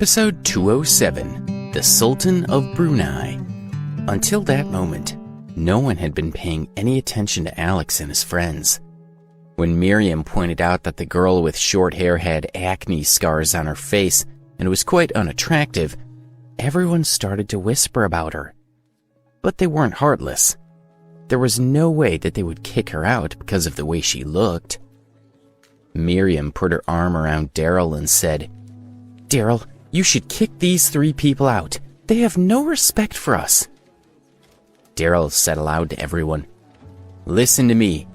Episode 207, The Sultan of Brunei. Until that moment, no one had been paying any attention to Alex and his friends. When Miriam pointed out that the girl with short hair had acne scars on her face and was quite unattractive, everyone started to whisper about her. But they weren't heartless. There was no way that they would kick her out because of the way she looked. Miriam put her arm around Daryl and said, "Daryl, you should kick these 3 people out. They have no respect for us." Daryl said aloud to everyone, "Listen to me.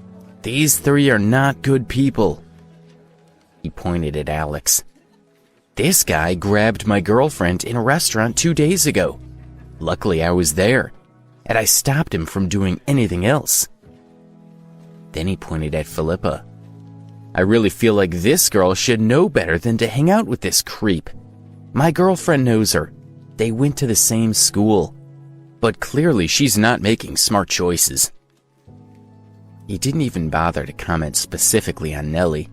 These 3 are not good people." He pointed at Alex. "This guy grabbed my girlfriend in a restaurant 2 days ago. Luckily I was there, and I stopped him from doing anything else." Then he pointed at Philippa. "I really feel like this girl should know better than to hang out with this creep. My girlfriend knows her. They went to the same school. But clearly she's not making smart choices." He didn't even bother to comment specifically on Nellie.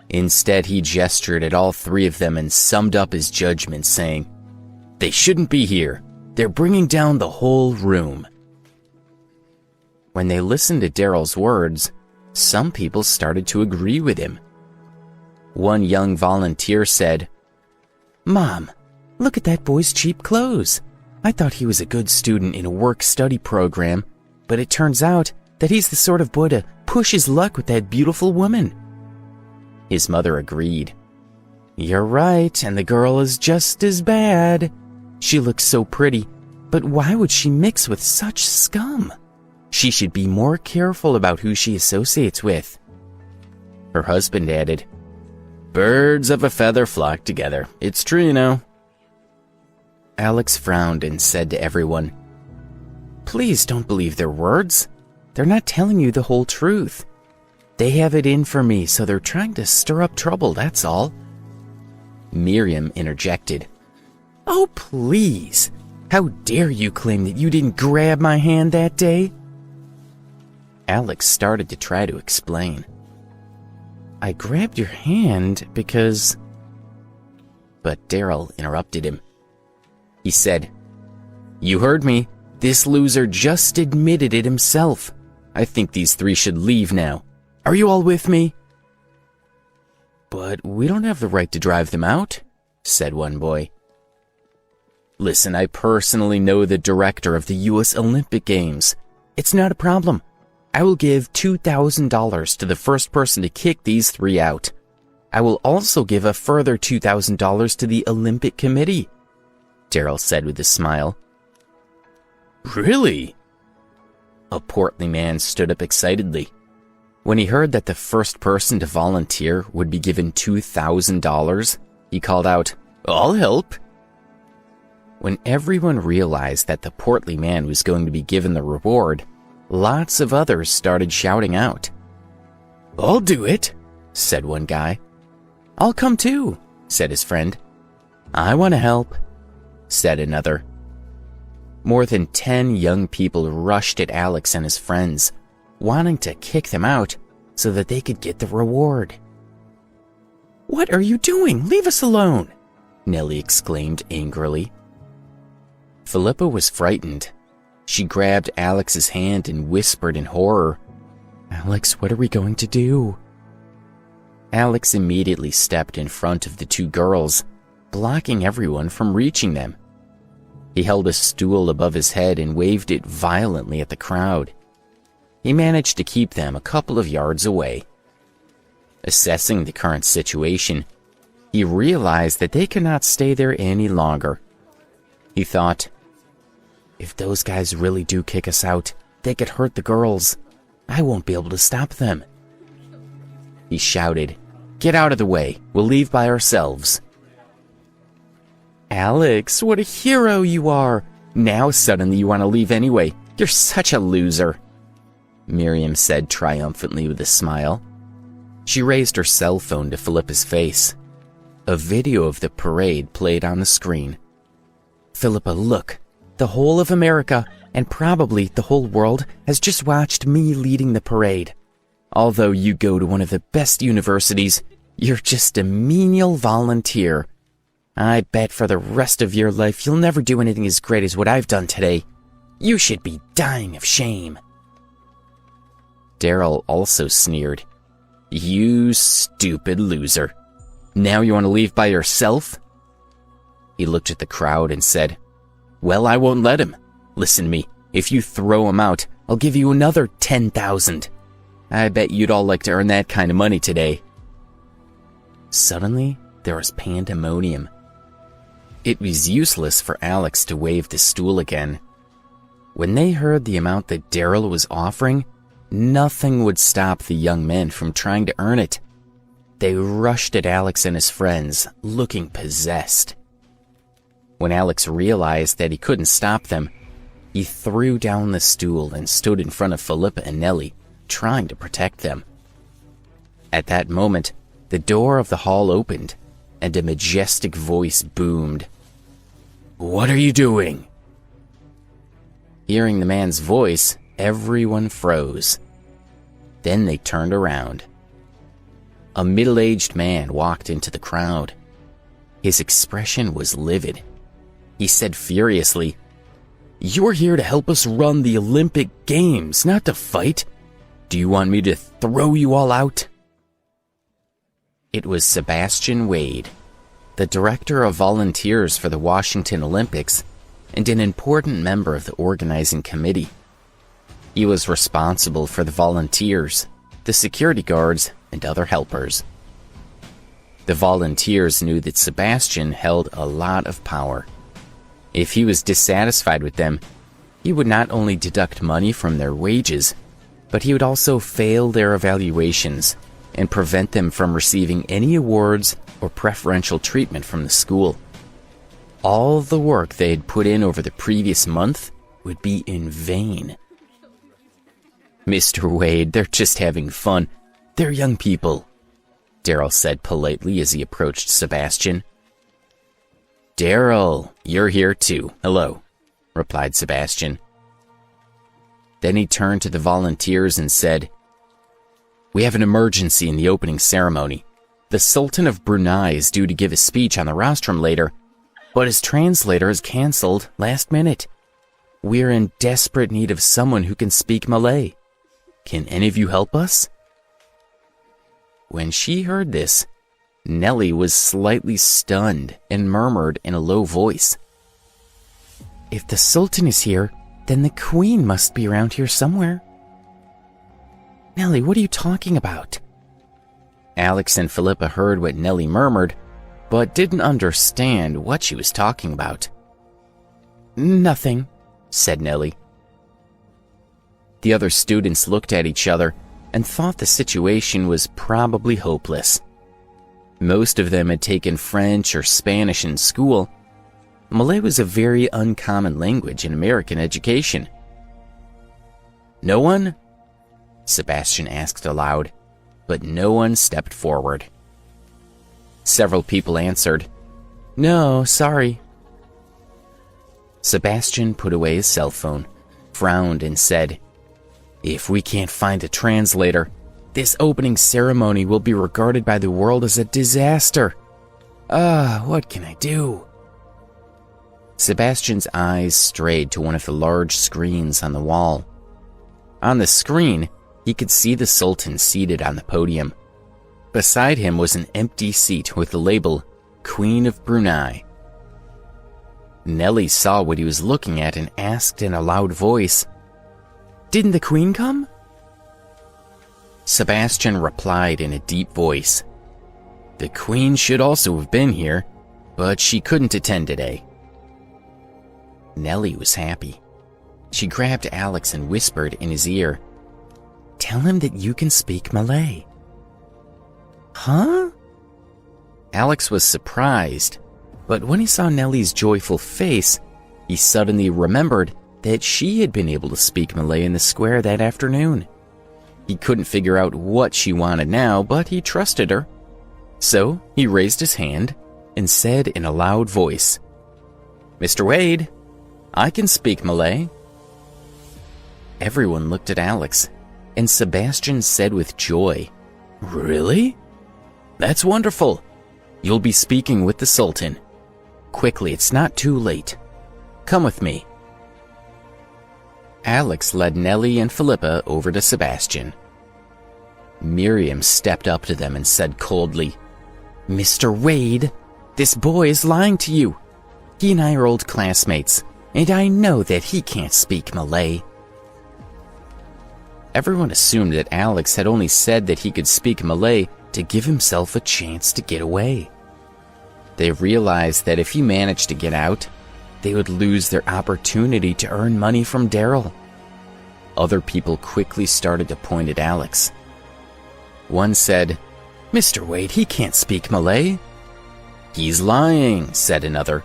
Instead, he gestured at all 3 of them and summed up his judgment, saying, "They shouldn't be here. They're bringing down the whole room." When they listened to Daryl's words, some people started to agree with him. One young volunteer said, "Mom, look at that boy's cheap clothes. I thought he was a good student in a work-study program, but it turns out that he's the sort of boy to push his luck with that beautiful woman." His mother agreed. "You're right, and the girl is just as bad. She looks so pretty, but why would she mix with such scum? She should be more careful about who she associates with." Her husband added, "Birds of a feather flock together. It's true, you know." Alex frowned and said to everyone, "Please don't believe their words. They're not telling you the whole truth. They have it in for me, so they're trying to stir up trouble, that's all." Miriam interjected, "Oh, please. How dare you claim that you didn't grab my hand that day?" Alex started to try to explain. "I grabbed your hand because..." But Daryl interrupted him. He said, "You heard me. This loser just admitted it himself. I think these 3 should leave now. Are you all with me?" "But we don't have the right to drive them out," said one boy. "Listen, I personally know the director of the U.S. Olympic Games. It's not a problem. I will give $2,000 to the first person to kick these 3 out. I will also give a further $2,000 to the Olympic Committee," Daryl said with a smile. "Really?" A portly man stood up excitedly. When he heard that the first person to volunteer would be given $2,000, he called out, "I'll help." When everyone realized that the portly man was going to be given the reward, lots of others started shouting out. "I'll do it," said one guy. "I'll come too," said his friend. "I want to help," said another. More than 10 young people rushed at Alex and his friends, wanting to kick them out so that they could get the reward. "What are you doing? Leave us alone!" Nellie exclaimed angrily. Philippa was frightened. She grabbed Alex's hand and whispered in horror, "Alex, what are we going to do?" Alex immediately stepped in front of the 2 girls, blocking everyone from reaching them. He held a stool above his head and waved it violently at the crowd. He managed to keep them a couple of yards away. Assessing the current situation, he realized that they could not stay there any longer. He thought, "If those guys really do kick us out, they could hurt the girls. I won't be able to stop them." He shouted, "Get out of the way. We'll leave by ourselves." "Alex, what a hero you are. Now suddenly you want to leave anyway. You're such a loser," Miriam said triumphantly with a smile. She raised her cell phone to Philippa's face. A video of the parade played on the screen. "Philippa, look. The whole of America, and probably the whole world, has just watched me leading the parade. Although you go to one of the best universities, you're just a menial volunteer. I bet for the rest of your life you'll never do anything as great as what I've done today. You should be dying of shame." Daryl also sneered. "You stupid loser. Now you want to leave by yourself?" He looked at the crowd and said, "Well, I won't let him. Listen to me. If you throw him out, I'll give you another 10,000. I bet you'd all like to earn that kind of money today." Suddenly, there was pandemonium. It was useless for Alex to wave the stool again. When they heard the amount that Daryl was offering, nothing would stop the young men from trying to earn it. They rushed at Alex and his friends, looking possessed. When Alex realized that he couldn't stop them, he threw down the stool and stood in front of Philippa and Nellie, trying to protect them. At that moment, the door of the hall opened, and a majestic voice boomed. "What are you doing?" Hearing the man's voice, everyone froze. Then they turned around. A middle-aged man walked into the crowd. His expression was livid. He said furiously, "You're here to help us run the Olympic Games, not to fight. Do you want me to throw you all out?" It was Sebastian Wade, the director of volunteers for the Washington Olympics and an important member of the organizing committee. He was responsible for the volunteers, the security guards, and other helpers. The volunteers knew that Sebastian held a lot of power. If he was dissatisfied with them, he would not only deduct money from their wages, but he would also fail their evaluations and prevent them from receiving any awards or preferential treatment from the school. All the work they had put in over the previous month would be in vain. "Mr. Wade, they're just having fun. They're young people," Daryl said politely as he approached Sebastian. "Daryl, you're here too. Hello," replied Sebastian. Then he turned to the volunteers and said, "We have an emergency in the opening ceremony. The Sultan of Brunei is due to give a speech on the rostrum later, but his translator is cancelled last minute. We're in desperate need of someone who can speak Malay. Can any of you help us?" When she heard this, Nellie was slightly stunned and murmured in a low voice, "If the Sultan is here, then the Queen must be around here somewhere." "Nellie, what are you talking about?" Alex and Philippa heard what Nellie murmured, but didn't understand what she was talking about. "Nothing," said Nellie. The other students looked at each other and thought the situation was probably hopeless. Most of them had taken French or Spanish in school. Malay was a very uncommon language in American education. "No one?" Sebastian asked aloud, but no one stepped forward. Several people answered, "No, sorry." Sebastian put away his cell phone, frowned, and said, "If we can't find a translator, this opening ceremony will be regarded by the world as a disaster. What can I do?" Sebastian's eyes strayed to one of the large screens on the wall. On the screen, he could see the Sultan seated on the podium. Beside him was an empty seat with the label, Queen of Brunei. Nellie saw what he was looking at and asked in a loud voice, "Didn't the Queen come?" Sebastian replied in a deep voice, "The Queen should also have been here, but she couldn't attend today." Nellie was happy. She grabbed Alex and whispered in his ear, "Tell him that you can speak Malay." "Huh?" Alex was surprised, but when he saw Nellie's joyful face, he suddenly remembered that she had been able to speak Malay in the square that afternoon. He couldn't figure out what she wanted now, but he trusted her. So he raised his hand and said in a loud voice, "Mr. Wade, I can speak Malay." Everyone looked at Alex, and Sebastian said with joy, "Really? That's wonderful. You'll be speaking with the Sultan. quickly, it's not too late. Come with me." Alex led Nellie and Philippa over to Sebastian. Miriam stepped up to them and said coldly, "Mr. Wade, this boy is lying to you. He and I are old classmates, and I know that he can't speak Malay." Everyone assumed that Alex had only said that he could speak Malay to give himself a chance to get away. They realized that if he managed to get out, they would lose their opportunity to earn money from Daryl. Other people quickly started to point at Alex. One said, "Mr. Wade, he can't speak Malay." "He's lying," said another.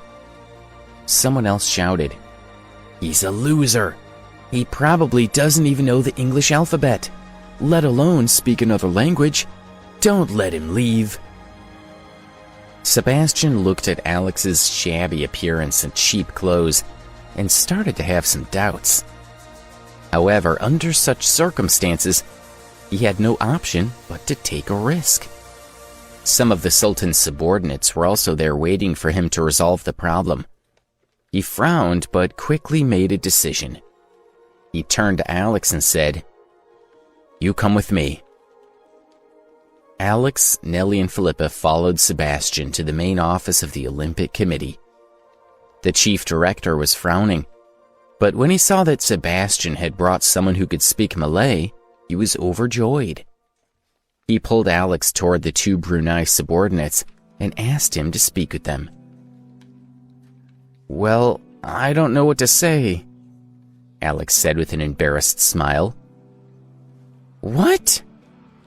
Someone else shouted, "He's a loser. He probably doesn't even know the English alphabet, let alone speak another language. Don't let him leave." Sebastian looked at Alex's shabby appearance and cheap clothes and started to have some doubts. However, under such circumstances, he had no option but to take a risk. Some of the Sultan's subordinates were also there waiting for him to resolve the problem. He frowned but quickly made a decision. He turned to Alex and said, "You come with me." Alex, Nellie, and Philippa followed Sebastian to the main office of the Olympic Committee. The chief director was frowning, but when he saw that Sebastian had brought someone who could speak Malay, he was overjoyed. He pulled Alex toward the two Brunei subordinates and asked him to speak with them. "Well, I don't know what to say," Alex said with an embarrassed smile. "What?"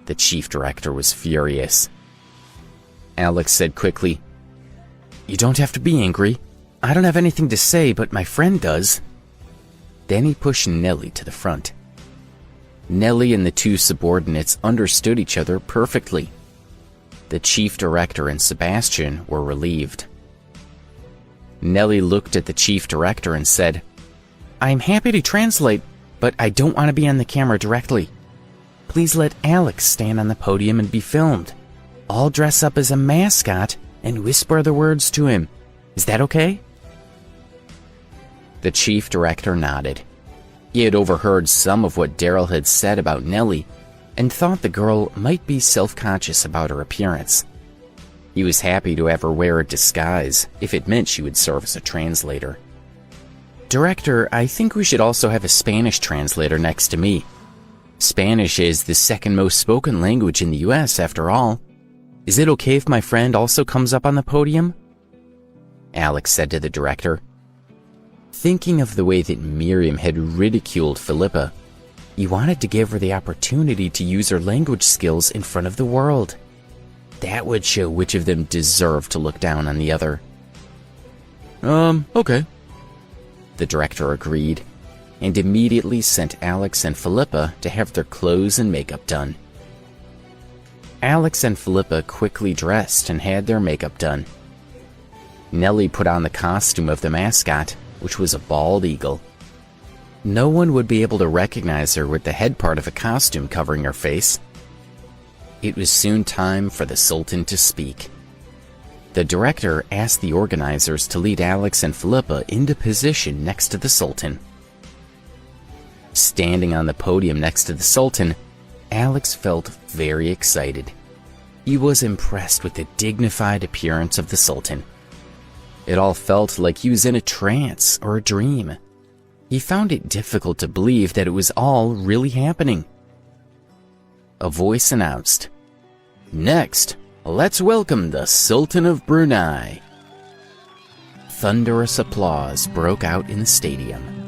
The chief director was furious. Alex said quickly, "You don't have to be angry. I don't have anything to say, but my friend does." Then he pushed Nellie to the front. Nellie and the two subordinates understood each other perfectly. The chief director and Sebastian were relieved. Nellie looked at the chief director and said, "I'm happy to translate, but I don't want to be on the camera directly. Please let Alex stand on the podium and be filmed. I'll dress up as a mascot and whisper the words to him. Is that okay?" The chief director nodded. He had overheard some of what Daryl had said about Nellie and thought the girl might be self-conscious about her appearance. He was happy to have her wear a disguise if it meant she would serve as a translator. "Director, I think we should also have a Spanish translator next to me. Spanish is the second most spoken language in the US, after all. Is it okay if my friend also comes up on the podium?" Alex said to the director. Thinking of the way that Miriam had ridiculed Philippa, he wanted to give her the opportunity to use her language skills in front of the world. That would show which of them deserved to look down on the other. Okay. The director agreed, and immediately sent Alex and Philippa to have their clothes and makeup done. Alex and Philippa quickly dressed and had their makeup done. Nellie put on the costume of the mascot, which was a bald eagle. No one would be able to recognize her with the head part of a costume covering her face. It was soon time for the Sultan to speak. The director asked the organizers to lead Alex and Philippa into position next to the Sultan. Standing on the podium next to the Sultan, Alex felt very excited. He was impressed with the dignified appearance of the Sultan. It all felt like he was in a trance or a dream. He found it difficult to believe that it was all really happening. A voice announced, "Next, let's welcome the Sultan of Brunei." Thunderous applause broke out in the stadium.